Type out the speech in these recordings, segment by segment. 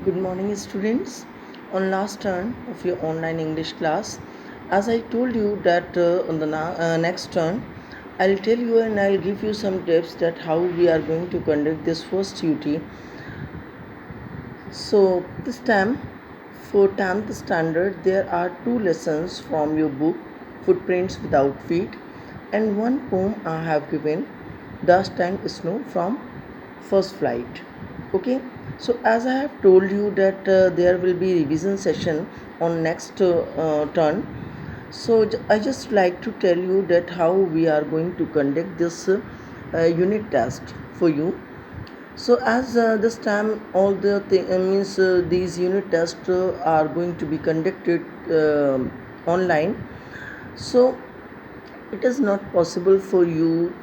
Good morning, students. On last turn of your online English class, as I told you that on the next turn, I'll tell you and I'll give you some tips that how we are going to conduct this first UT. So this time, for 10th standard, there are two lessons from your book, Footprints Without Feet, and one poem I have given, Dust and Snow from First Flight. Okay, so as I have told you that there will be revision session on next turn. So I just like to tell you that how we are going to conduct this unit test for you. So as this time all the means these unit tests are going to be conducted online, so it is not possible for you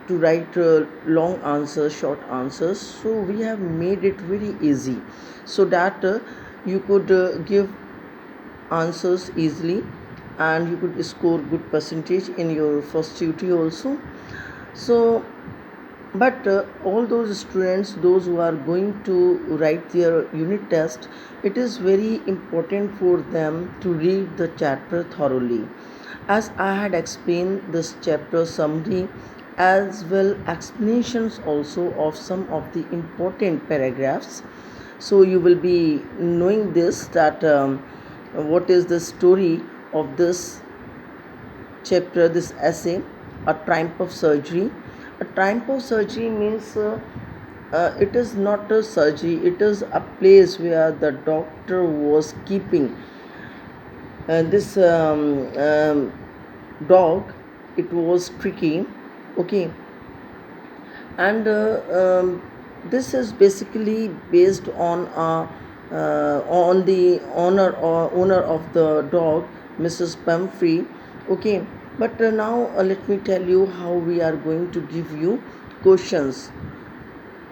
to write long answers, short answers. So we have made it very easy so that you could give answers easily and you could score good percentage in your first duty also. So but all those students, those who are going to write their unit test, it is very important for them to read the chapter thoroughly, as I had explained this chapter summary as well explanations also of some of the important paragraphs. So you will be knowing this that what is the story of this chapter, this essay, A Triumph of Surgery. A triumph of surgery means it is not a surgery, it is a place where the doctor was keeping this dog. It was tricky, okay, and this is basically based on the owner of the dog, Mrs. Pumphrey, okay. But now let me tell you how we are going to give you questions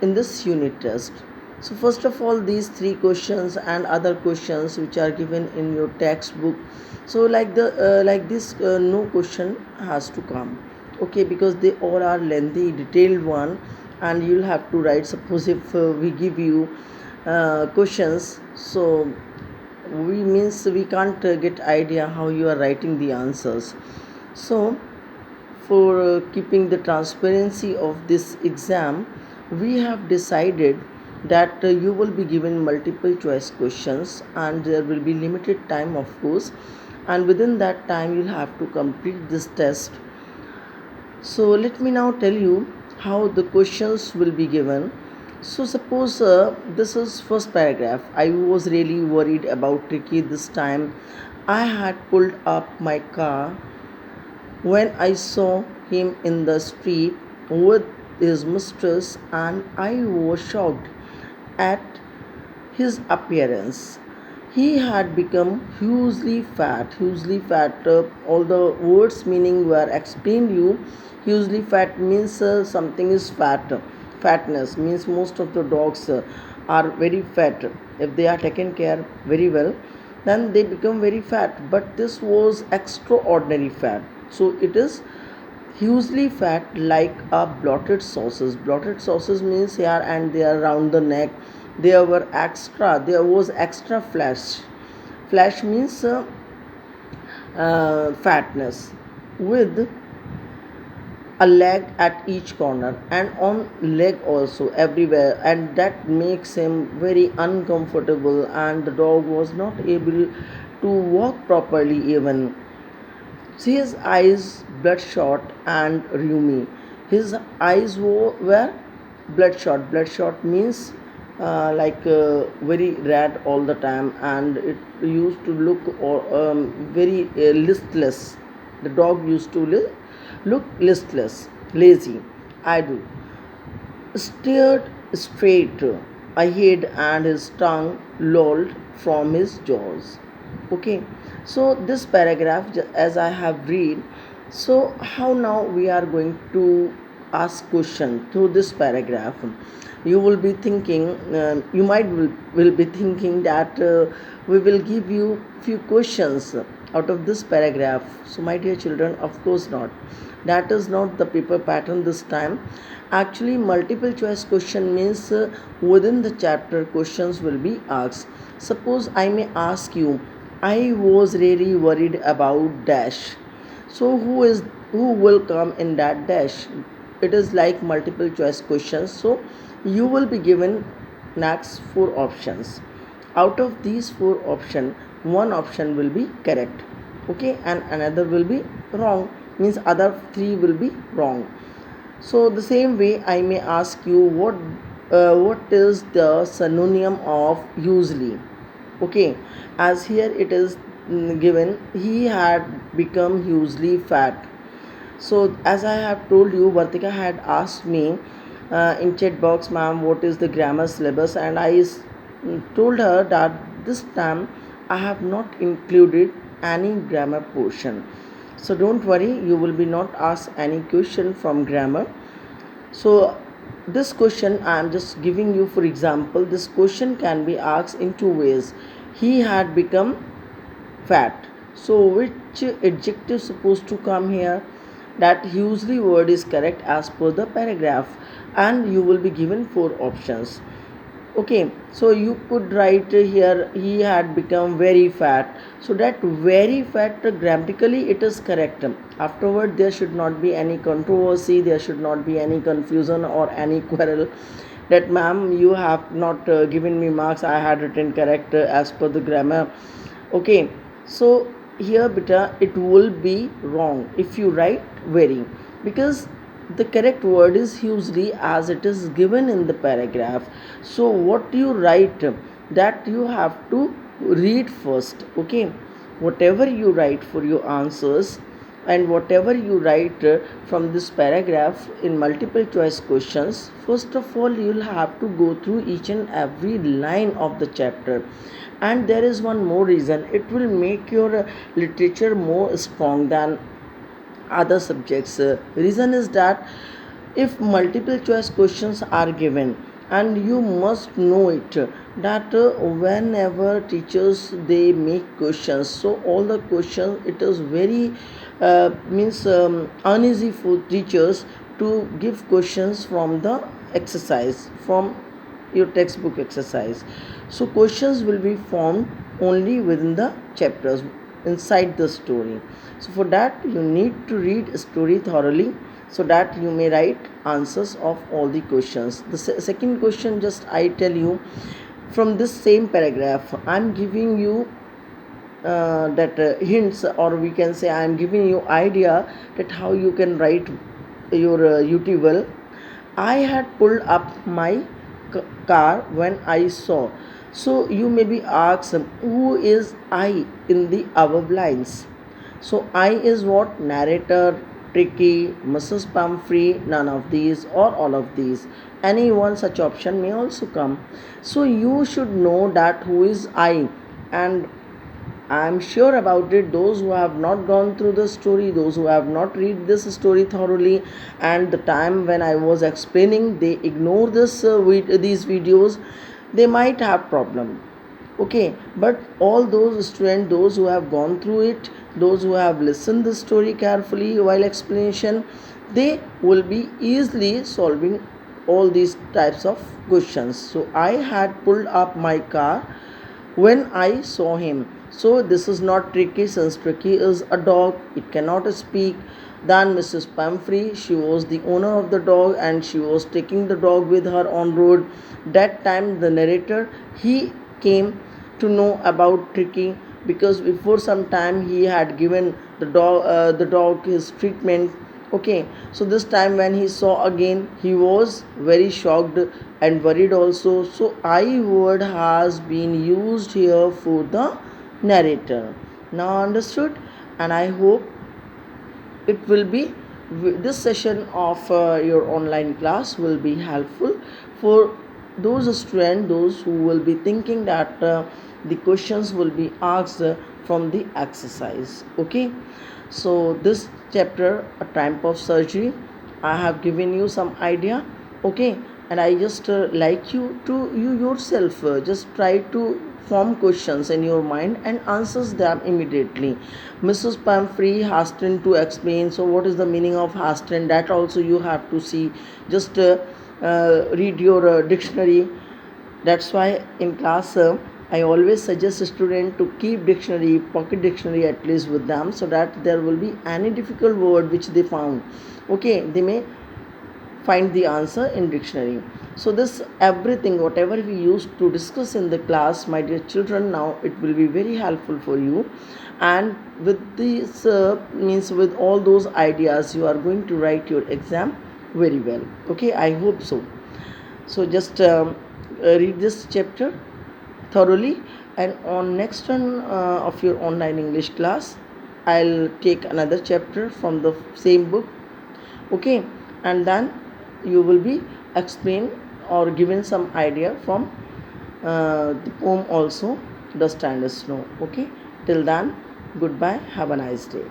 in this unit test. So first of all, these three questions and other questions which are given in your textbook, so like this no question has to come, okay, because they all are lengthy detailed one, and you'll have to write. Suppose if we give you questions, so we can't get idea how you are writing the answers. So for keeping the transparency of this exam, we have decided that you will be given multiple choice questions and there will be limited time, of course, and within that time you'll have to complete this test. So let me now tell you how the questions will be given. So suppose this is first paragraph. I was really worried about Ricky this time. I had pulled up my car when I saw him in the street with his mistress, and I was shocked at his appearance. He had become hugely fat. Hugely fat. All the words meaning were explained you. Hugely fat means something is fat. Fatness means most of the dogs are very fat. If they are taken care very well, then they become very fat. But this was extraordinary fat. So it is hugely fat, like a blotted sauces. Blotted sauces means here and there around the neck. There were extra. There was extra flesh. Flesh means fatness, with a leg at each corner and on leg also everywhere, and that makes him very uncomfortable, and the dog was not able to walk properly even. His eyes bloodshot and rheumy. His eyes were bloodshot. Bloodshot means very red all the time, and it used to look very listless. The dog used to look listless, lazy. I do. Stared straight ahead, and his tongue lolled from his jaws. Okay, so this paragraph, as I have read, so how now we are going to ask question through this paragraph. You will be thinking, you might will be thinking that we will give you few questions out of this paragraph? So my dear children, of course not. That is not the paper pattern this time. Actually, multiple choice question means within the chapter questions will be asked. Suppose I may ask you, I was really worried about dash. So who will come in that dash? It is like multiple choice questions. So you will be given next four options. Out of these four options, one option will be correct, okay, and another will be wrong, means other three will be wrong. So the same way I may ask you, what is the synonym of usually? Okay, as here it is given, he had become hugely fat. So as I have told you, Vartika had asked me in chat box, ma'am, what is the grammar syllabus, and told her that this time I have not included any grammar portion. So don't worry, you will be not asked any question from grammar. So this question I am just giving you for example. This question can be asked in two ways. He had become fat. So which adjective supposed to come here? That usually word is correct as per the paragraph, and you will be given four options. Okay, so you could write here, he had become very fat. So that very fat, grammatically it is correct. Afterward there should not be any controversy, there should not be any confusion or any quarrel that ma'am you have not given me marks, I had written correct as per the grammar. Okay, so here beta it will be wrong if you write very, because the correct word is usually as it is given in the paragraph. So what you write, that you have to read first. Okay, whatever you write for your answers and whatever you write from this paragraph in multiple choice questions, first of all you will have to go through each and every line of the chapter. And there is one more reason, it will make your literature more strong than other subjects. Reason is that if multiple choice questions are given, and you must know it, that whenever teachers they make questions, so all the questions it is very means uneasy for teachers to give questions from the exercise, from your textbook exercise. So questions will be formed only within the chapters inside the story. So for that you need to read story thoroughly, so that you may write answers of all the questions. The second question, just I tell you, from this same paragraph I am giving you that hints, or we can say I am giving you idea that how you can write your UT well. I had pulled up my car when I saw. So you may be asked, who is I in the above lines? So I is what? Narrator, Tricky, Mrs. Pumphrey, none of these or all of these. Any one such option may also come. So you should know that who is I, and I am sure about it. Those who have not gone through the story, those who have not read this story thoroughly, and the time when I was explaining, they ignore these videos, they might have problem. Okay, but all those students, those who have gone through it, those who have listened the story carefully while explanation, they will be easily solving all these types of questions. So I had pulled up my car when I saw him. So this is not Tricky, since Tricky is a dog, it cannot speak. Then Mrs. Pumphrey, she was the owner of the dog and she was taking the dog with her on road. That time the narrator, he came to know about Tricky, because before some time he had given the dog his treatment. Okay, so this time when he saw again, he was very shocked and worried also. So I word has been used here for the narrator. Now understood, and I hope it will be, this session of your online class will be helpful for those students, those who will be thinking that the questions will be asked from the exercise. Okay, so this chapter, a type of surgery, I have given you some idea. Okay, and I just like you to you yourself just try to form questions in your mind and answers them immediately. Mrs. Pumphrey hastened to explain. So, what is the meaning of hasten? That also you have to see. Just read your dictionary. That's why in class I always suggest a student to keep dictionary, pocket dictionary at least with them, so that there will be any difficult word which they found. Okay, they may find the answer in dictionary. So this everything whatever we used to discuss in the class, my dear children, now it will be very helpful for you. And with this means with all those ideas you are going to write your exam very well. Okay, I hope so. So just read this chapter thoroughly, and on next one of your online English class I'll take another chapter from the same book. Okay, and then you will be explained or given some idea from the poem also, Dust and Snow. Okay, till then, goodbye, have a nice day.